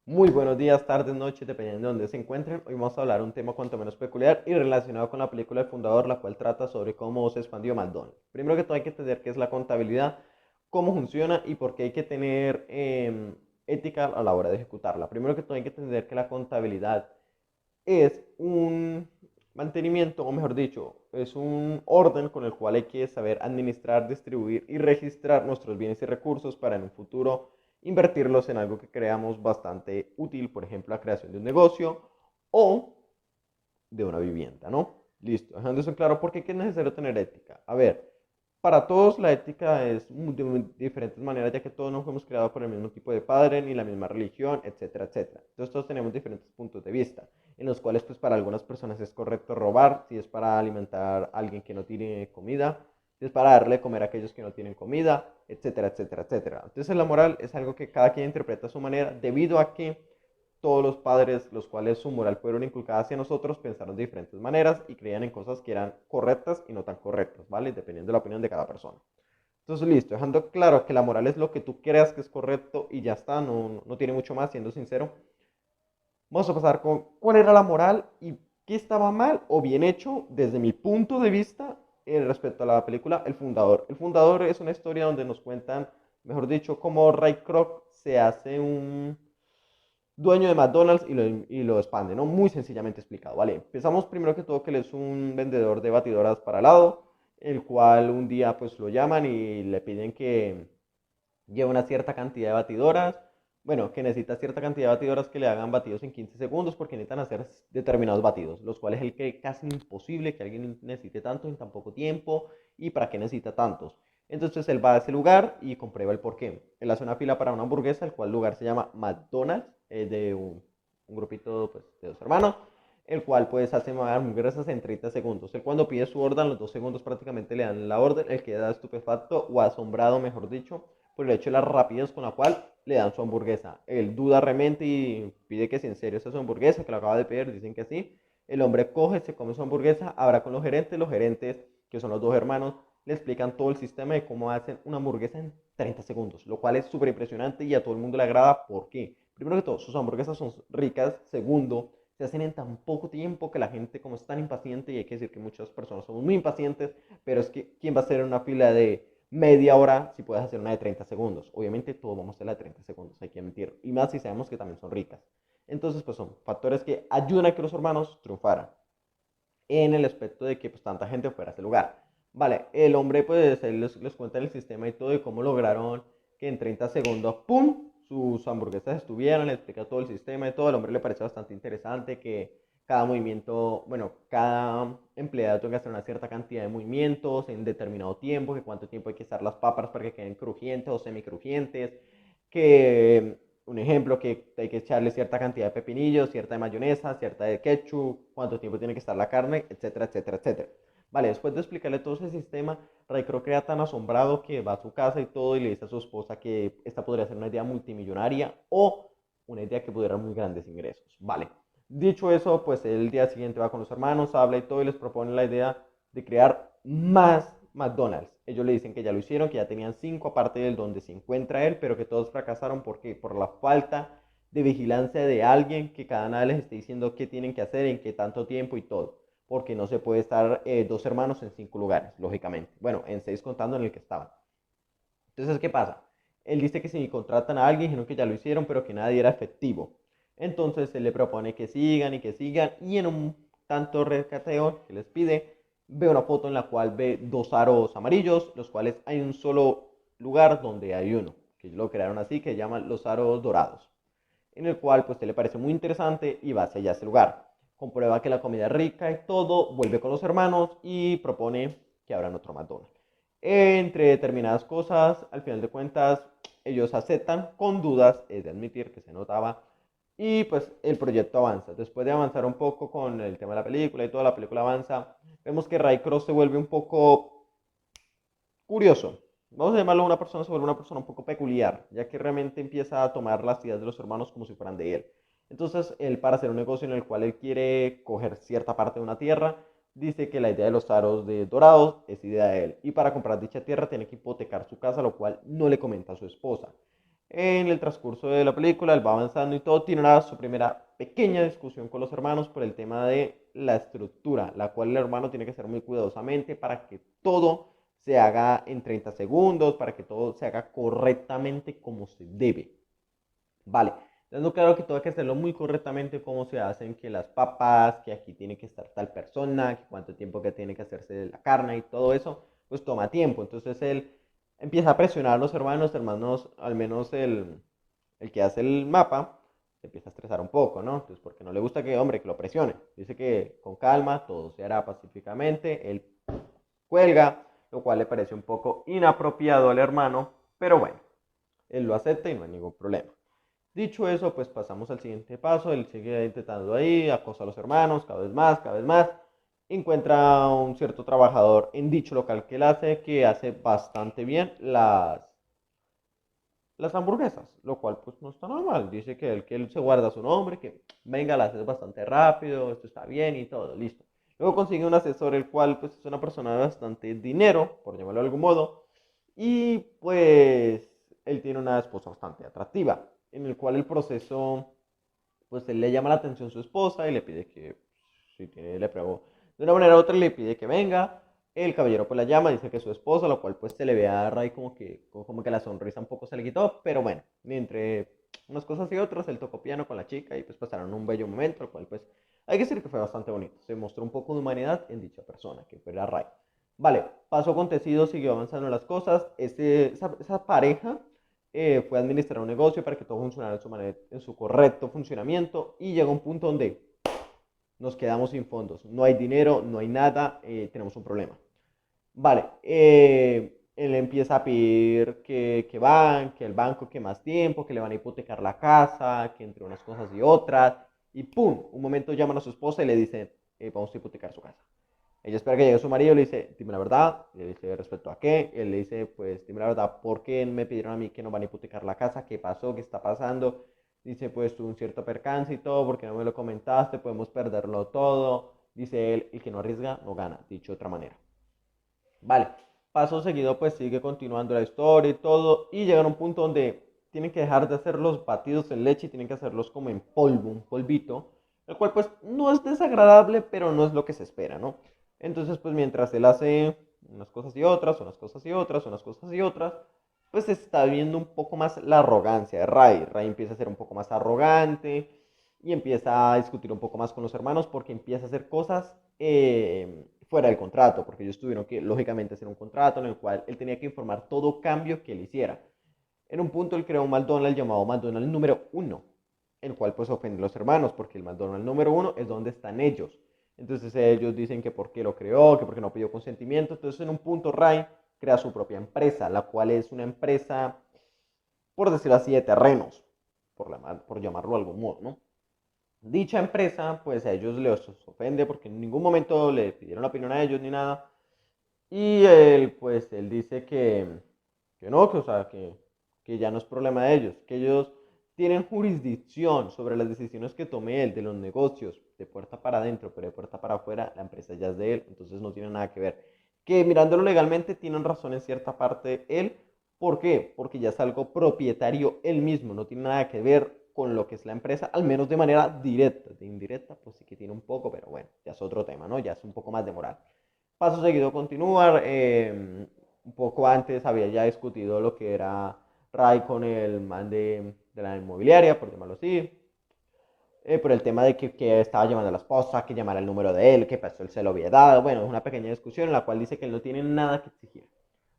Muy buenos días, tardes, noches, dependiendo de dónde se encuentren. Hoy vamos a hablar un tema cuanto menos peculiar y relacionado con la película El Fundador, la cual trata sobre cómo se expandió McDonald's. Primero que todo hay que entender qué es la contabilidad, cómo funciona y por qué hay que tener ética a la hora de ejecutarla. Primero que todo hay que entender que la contabilidad es un mantenimiento, o mejor dicho, es un orden con el cual hay que saber administrar, distribuir y registrar nuestros bienes y recursos para en un futuro invertirlos en algo que creamos bastante útil, por ejemplo, la creación de un negocio o de una vivienda, ¿no? Listo, dejando eso en claro, ¿por qué es necesario tener ética? A ver, para todos la ética es de diferentes maneras, ya que todos no fuimos creados por el mismo tipo de padre, ni la misma religión, etcétera, etcétera. Entonces todos tenemos diferentes puntos de vista, en los cuales pues para algunas personas es correcto robar, si es para alimentar a alguien que no tiene comida, si es para darle de comer a aquellos que no tienen comida, etcétera, etcétera, etcétera. Entonces la moral es algo que cada quien interpreta a su manera, debido a que todos los padres, los cuales su moral fueron inculcadas hacia nosotros, pensaron de diferentes maneras y creían en cosas que eran correctas y no tan correctas, ¿vale? Dependiendo de la opinión de cada persona. Entonces, listo, dejando claro que la moral es lo que tú creas que es correcto y ya está, no tiene mucho más, siendo sincero. Vamos a pasar con cuál era la moral y qué estaba mal o bien hecho desde mi punto de vista respecto a la película El Fundador. El Fundador es una historia donde nos cuentan, mejor dicho, cómo Ray Kroc se hace un dueño de McDonald's y lo expande, ¿no? Muy sencillamente explicado, ¿vale? Empezamos primero que todo que él es un vendedor de batidoras para helado, el cual un día pues lo llaman y le piden que lleve una cierta cantidad de batidoras, bueno, que necesita cierta cantidad de batidoras que le hagan batidos en 15 segundos porque necesitan hacer determinados batidos, los cuales es el que casi imposible que alguien necesite tanto en tan poco tiempo y para qué necesita tantos. Entonces él va a ese lugar y comprueba el porqué. Él hace una fila para una hamburguesa, el cual lugar se llama McDonald's, es de un grupito pues, de dos hermanos, el cual pues hace hamburguesas en 30 segundos. Él cuando pide su orden, los 2 segundos prácticamente le dan la orden, él queda estupefacto o asombrado, mejor dicho, por el hecho de la rapidez con la cual le dan su hamburguesa. Él duda realmente y pide que si en serio esa es su hamburguesa, que lo acaba de pedir, dicen que sí. El hombre coge, se come su hamburguesa, habla con los gerentes, que son los dos hermanos, le explican todo el sistema de cómo hacen una hamburguesa en 30 segundos, lo cual es súper impresionante y a todo el mundo le agrada. ¿Por qué? Primero que todo, sus hamburguesas son ricas. Segundo, se hacen en tan poco tiempo que la gente como es tan impaciente, y hay que decir que muchas personas somos muy impacientes, pero es que ¿quién va a hacer una fila de media hora si puedes hacer una de 30 segundos? Obviamente todos vamos a hacer la de 30 segundos, hay que mentir. Y más si sabemos que también son ricas. Entonces, pues son factores que ayudan a que los hermanos triunfaran en el aspecto de que pues tanta gente fuera a ese lugar. Vale, el hombre pues él les cuenta el sistema y todo y cómo lograron que en 30 segundos, ¡pum!, sus hamburguesas estuvieran, le explica todo el sistema y todo. Al hombre le parece bastante interesante que cada movimiento, bueno, cada empleado tenga que hacer una cierta cantidad de movimientos en determinado tiempo, que cuánto tiempo hay que estar las papas para que queden crujientes o semicrujientes, que un ejemplo, que hay que echarle cierta cantidad de pepinillos, cierta de mayonesa, cierta de ketchup, cuánto tiempo tiene que estar la carne, etcétera, etcétera, etcétera. Vale, después de explicarle todo ese sistema, Ray creo queda tan asombrado que va a su casa y todo y le dice a su esposa que esta podría ser una idea multimillonaria o una idea que pudiera dar muy grandes ingresos. Vale, dicho eso, pues el día siguiente va con los hermanos, habla y todo y les propone la idea de crear más McDonald's. Ellos le dicen que ya lo hicieron, que ya tenían 5 aparte del donde se encuentra él, pero que todos fracasaron porque por la falta de vigilancia de alguien que cada nada les esté diciendo qué tienen que hacer, en qué tanto tiempo y todo. Porque no se puede estar dos hermanos en 5 lugares, lógicamente. Bueno, en 6 contando en el que estaban. Entonces, ¿qué pasa? Él dice que si contratan a alguien, dijeron que ya lo hicieron, pero que nadie era efectivo. Entonces, él le propone que sigan y que sigan. Y en un tanto recateo que les pide, ve una foto en la cual ve 2 aros amarillos, los cuales hay un solo lugar donde hay uno, que lo crearon así, que llaman los aros dorados, en el cual pues te le parece muy interesante y va hacia allá ese lugar. Comprueba que la comida es rica y todo, vuelve con los hermanos y propone que abran otro McDonald's. Entre determinadas cosas, al final de cuentas, ellos aceptan con dudas, es de admitir que se notaba, y pues el proyecto avanza. Después de avanzar un poco con el tema de la película y toda la película avanza, vemos que Ray Cross se vuelve un poco curioso. Vamos a llamarlo una persona, se vuelve una persona un poco peculiar, ya que realmente empieza a tomar las ideas de los hermanos como si fueran de él. Entonces, él para hacer un negocio en el cual él quiere coger cierta parte de una tierra, dice que la idea de los aros de dorados es idea de él. Y para comprar dicha tierra tiene que hipotecar su casa, lo cual no le comenta a su esposa. En el transcurso de la película, él va avanzando y todo, tiene su primera pequeña discusión con los hermanos por el tema de la estructura, la cual el hermano tiene que hacer muy cuidadosamente para que todo se haga en 30 segundos, para que todo se haga correctamente como se debe. Vale, dando claro que todo hay que hacerlo muy correctamente, como se hacen que las papas, que aquí tiene que estar tal persona, que cuánto tiempo que tiene que hacerse la carne y todo eso, pues toma tiempo. Entonces él empieza a presionar a los hermanos, al menos el que hace el mapa, se empieza a estresar un poco, ¿no? Entonces, porque no le gusta que, hombre, que lo presione. Dice que con calma todo se hará pacíficamente, él cuelga, lo cual le parece un poco inapropiado al hermano, pero bueno, él lo acepta y no hay ningún problema. Dicho eso, pues pasamos al siguiente paso. Él sigue intentando ahí, acosa a los hermanos, cada vez más, cada vez más. Encuentra a un cierto trabajador en dicho local que hace bastante bien las hamburguesas, lo cual pues no está normal. Dice que él se guarda su nombre, que venga, la haces bastante rápido, esto está bien y todo, listo. Luego consigue un asesor, el cual pues es una persona de bastante dinero, por llamarlo de algún modo, y pues él tiene una esposa bastante atractiva, en el cual el proceso, pues él le llama la atención a su esposa y le pide que, si tiene, le pruebo, de una manera u otra le pide que venga. El caballero pues la llama, dice que es su esposa, lo cual pues se le ve a Ray como que la sonrisa un poco se le quitó, pero bueno, entre unas cosas y otras, él tocó piano con la chica y pues pasaron un bello momento, lo cual pues hay que decir que fue bastante bonito. Se mostró un poco de humanidad en dicha persona, que fue la Ray. Vale, paso acontecido, siguió avanzando las cosas. Esa pareja fue a administrar un negocio para que todo funcionara en su correcto funcionamiento y llegó un punto donde nos quedamos sin fondos. No hay dinero, no hay nada, tenemos un problema. Vale, él empieza a pedir que el banco, que más tiempo, que le van a hipotecar la casa, que entre unas cosas y otras. Y ¡pum! Un momento llaman a su esposa y le dicen, vamos a hipotecar su casa. Ella espera que llegue su marido y le dice, dime la verdad. Le dice, ¿respecto a qué? Él le dice, pues dime la verdad, ¿por qué me pidieron a mí que no van a hipotecar la casa? ¿Qué pasó? ¿Qué está pasando? Dice, pues tuve un cierto percance y todo, porque no me lo comentaste, podemos perderlo todo. Dice él, el que no arriesga no gana, dicho de otra manera. Vale, paso seguido pues sigue continuando la historia y todo, y llegan a un punto donde tienen que dejar de hacer los batidos en leche y tienen que hacerlos como en polvo, un polvito, el cual pues no es desagradable, pero no es lo que se espera, ¿no? Entonces pues mientras él hace unas cosas y otras, unas cosas y otras, unas cosas y otras, pues se está viendo un poco más la arrogancia de Ray. Ray empieza a ser un poco más arrogante y empieza a discutir un poco más con los hermanos porque empieza a hacer cosas fuera del contrato, porque ellos tuvieron que, lógicamente, hacer un contrato en el cual él tenía que informar todo cambio que él hiciera. En un punto él creó un McDonald's llamado McDonald's número uno, el cual pues ofende a los hermanos, porque el McDonald's número uno es donde están ellos. Entonces ellos dicen que por qué lo creó, que porque no pidió consentimiento. Entonces en un punto Ray crea su propia empresa, la cual es una empresa, por decirlo así, de terrenos, por llamarlo de algún modo, ¿no? Dicha empresa, pues a ellos les ofende porque en ningún momento le pidieron la opinión a ellos ni nada. Y él, pues, él dice que no, que, o sea, que ya no es problema de ellos, que ellos tienen jurisdicción sobre las decisiones que tome él de los negocios, de puerta para adentro, pero de puerta para afuera, la empresa ya es de él, entonces no tiene nada que ver. Que mirándolo legalmente tienen razón en cierta parte él. ¿Por qué? Porque ya es algo propietario él mismo, no tiene nada que ver con lo que es la empresa, al menos de manera directa. De indirecta, pues sí que tiene un poco, pero bueno, ya es otro tema, ¿no? Ya es un poco más de moral. Paso seguido continuar. Un poco antes había ya discutido lo que era Ray con el man de la inmobiliaria, por llamarlo así. Por el tema de que estaba llamando a la esposa, que llamara el número de él, que pasó él se lo había dado. Bueno, es una pequeña discusión en la cual dice que él no tiene nada que exigir.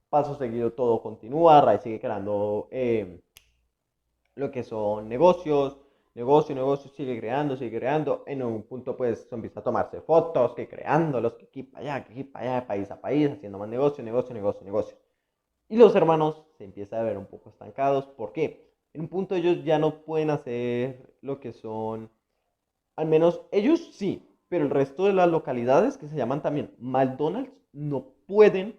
Paso seguido todo continúa. Ray sigue creando lo que son negocio, sigue creando. En un punto pues empieza a tomarse fotos, que creándolos, que aquí para allá, de país a país, haciendo más negocio. Y los hermanos se empiezan a ver un poco estancados. ¿Por qué? En un punto ellos ya no pueden hacer lo que son, al menos ellos sí, pero el resto de las localidades que se llaman también McDonald's no pueden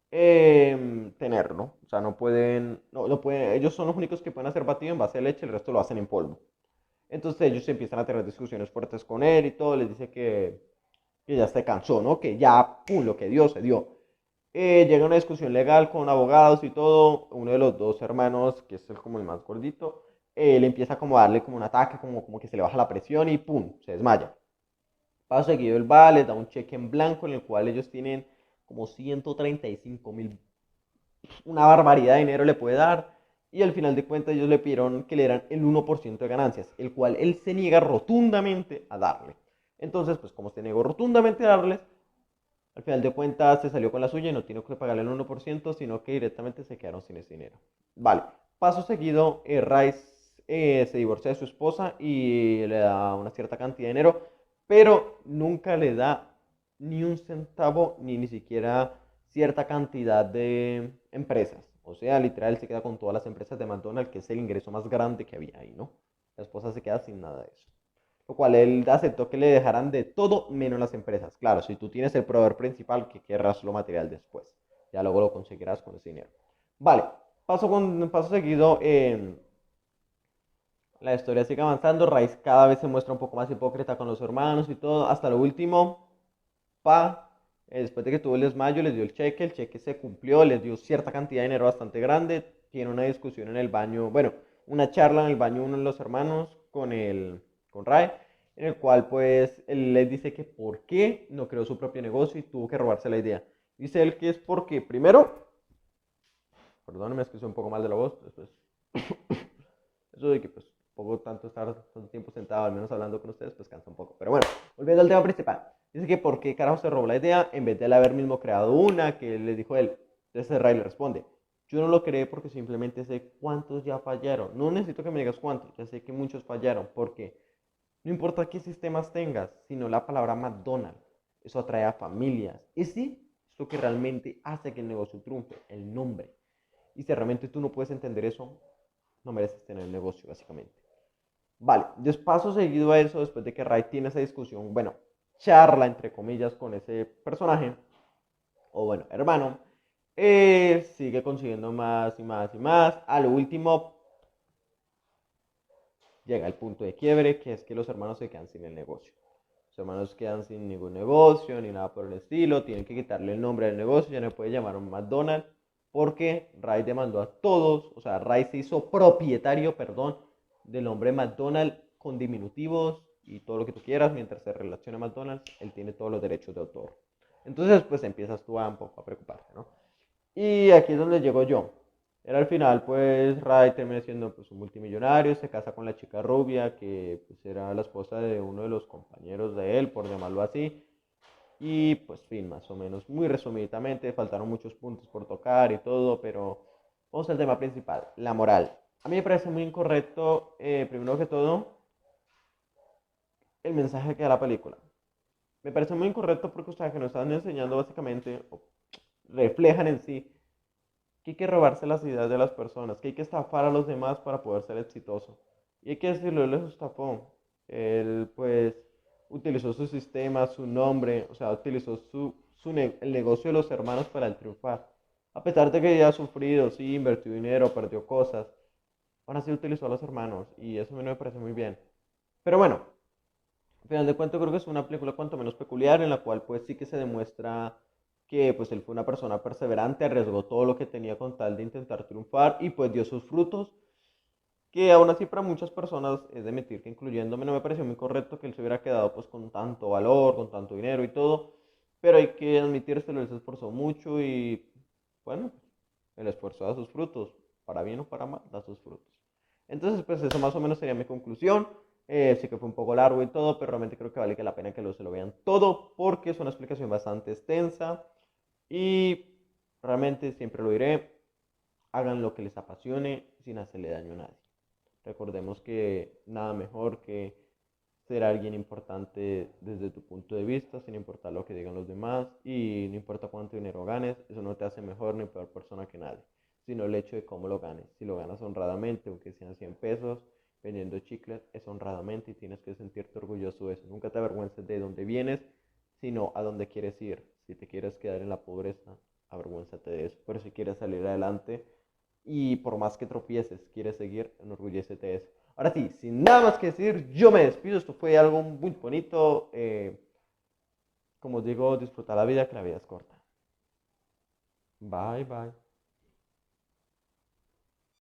tenerlo. O sea, no pueden, no pueden, ellos son los únicos que pueden hacer batido en base de leche, el resto lo hacen en polvo. Entonces ellos empiezan a tener discusiones fuertes con él y todo, les dice que ya se cansó, ¿no? Que ya, pum, lo que dio, se dio. Llega una discusión legal con abogados y todo. Uno de los dos hermanos, que es como el más gordito, le empieza como a darle como un ataque, como que se le baja la presión y ¡pum! Se desmaya. Paso seguido, él va, les da un cheque en blanco en el cual ellos tienen como 135.000, una barbaridad de dinero le puede dar. Y al final de cuentas ellos le pidieron que le dieran el 1% de ganancias, el cual él se niega rotundamente a darle. Entonces, pues como se negó rotundamente a darles, al final de cuentas se salió con la suya y no tiene que pagarle el 1%, sino que directamente se quedaron sin ese dinero. Vale, paso seguido, Rice se divorcia de su esposa y le da una cierta cantidad de dinero, pero nunca le da ni un centavo ni siquiera cierta cantidad de empresas. O sea, literal se queda con todas las empresas de McDonald's, que es el ingreso más grande que había ahí, ¿no? La esposa se queda sin nada de eso. Lo cual él aceptó que le dejaran de todo menos las empresas. Claro, si tú tienes el proveedor principal, que querrás lo material después. Ya luego lo conseguirás con ese dinero. Vale, paso seguido. La historia sigue avanzando. Rice cada vez se muestra un poco más hipócrita con los hermanos y todo. Hasta lo último, pa, después de que tuvo el desmayo, les dio el cheque se cumplió, les dio cierta cantidad de dinero bastante grande. Tiene una discusión en el baño, bueno, una charla en el baño uno de los hermanos con Ray, en el cual pues él les dice que por qué no creó su propio negocio y tuvo que robarse la idea. Dice él que es porque, primero, perdónenme, es que soy un poco mal de la voz, después, eso de que pues poco tanto estar tanto tiempo sentado, al menos hablando con ustedes, pues cansa un poco. Pero bueno, volviendo al tema principal. Dice que por qué carajo se robó la idea en vez de él haber mismo creado una que le dijo él. Entonces Ray le responde, yo no lo creé porque simplemente sé cuántos ya fallaron. No necesito que me digas cuántos, ya sé que muchos fallaron porque no importa qué sistemas tengas, sino la palabra McDonald's. Eso atrae a familias. Y sí, es lo que realmente hace que el negocio triunfe, el nombre. Y si realmente tú no puedes entender eso, no mereces tener el negocio, básicamente. Vale, paso seguido a eso, después de que Ray tiene esa discusión, bueno, charla entre comillas con ese personaje, o bueno, hermano, sigue consiguiendo más y más y más. A lo último, llega el punto de quiebre, que es que los hermanos se quedan sin el negocio. Los hermanos quedan sin ningún negocio, ni nada por el estilo, tienen que quitarle el nombre del negocio, ya no puede llamar a un McDonald's, porque Ray demandó a todos, o sea, Ray se hizo propietario, perdón, del nombre McDonald's con diminutivos y todo lo que tú quieras, mientras se relaciona a McDonald's, él tiene todos los derechos de autor. Entonces, pues empiezas tú a un poco a preocuparte, ¿no? Y aquí es donde llego yo. Era al final, pues, Ray termina siendo pues, un multimillonario, se casa con la chica rubia, que pues, era la esposa de uno de los compañeros de él, por llamarlo así. Y pues, fin, más o menos, muy resumidamente, faltaron muchos puntos por tocar y todo, pero vamos al tema principal, la moral. A mí me parece muy incorrecto, primero que todo, el mensaje que da la película. Me parece muy incorrecto porque ustedes que nos están enseñando básicamente, o reflejan en sí, que hay que robarse las ideas de las personas, que hay que estafar a los demás para poder ser exitoso. Y hay que decirlo, él les estafó. Él pues utilizó su sistema, su nombre, o sea, utilizó el negocio de los hermanos para el triunfar. A pesar de que ya ha sufrido, sí, invirtió dinero, perdió cosas, aún así utilizó a los hermanos y eso a mí no me parece muy bien. Pero bueno, al final de cuentas creo que es una película cuanto menos peculiar en la cual pues sí que se demuestra que pues él fue una persona perseverante, arriesgó todo lo que tenía con tal de intentar triunfar y pues dio sus frutos, que aún así para muchas personas, es de mentir que incluyéndome, no me pareció muy correcto que él se hubiera quedado pues con tanto valor, con tanto dinero y todo, pero hay que admitírselo, él se esforzó mucho y bueno, el esfuerzo da sus frutos, para bien o para mal, da sus frutos. Entonces, pues eso más o menos sería mi conclusión. Sí que fue un poco largo y todo, pero realmente creo que vale que la pena que se lo vean todo porque es una explicación bastante extensa y realmente siempre lo diré, hagan lo que les apasione sin hacerle daño a nadie. Recordemos que nada mejor que ser alguien importante desde tu punto de vista, sin importar lo que digan los demás y no importa cuánto dinero ganes, eso no te hace mejor ni peor persona que nadie, sino el hecho de cómo lo ganes. Si lo ganas honradamente, aunque sean 100 pesos, vendiendo chicles, es honradamente y tienes que sentirte orgulloso de eso. Nunca te avergüences de dónde vienes, sino a dónde quieres ir. Si te quieres quedar en la pobreza, avergüénzate de eso. Pero si quieres salir adelante y por más que tropieces, quieres seguir, enorgullécete de eso. Ahora sí, sin nada más que decir, yo me despido. Esto fue algo muy bonito. Como os digo, disfrutar la vida, que la vida es corta. Bye, bye.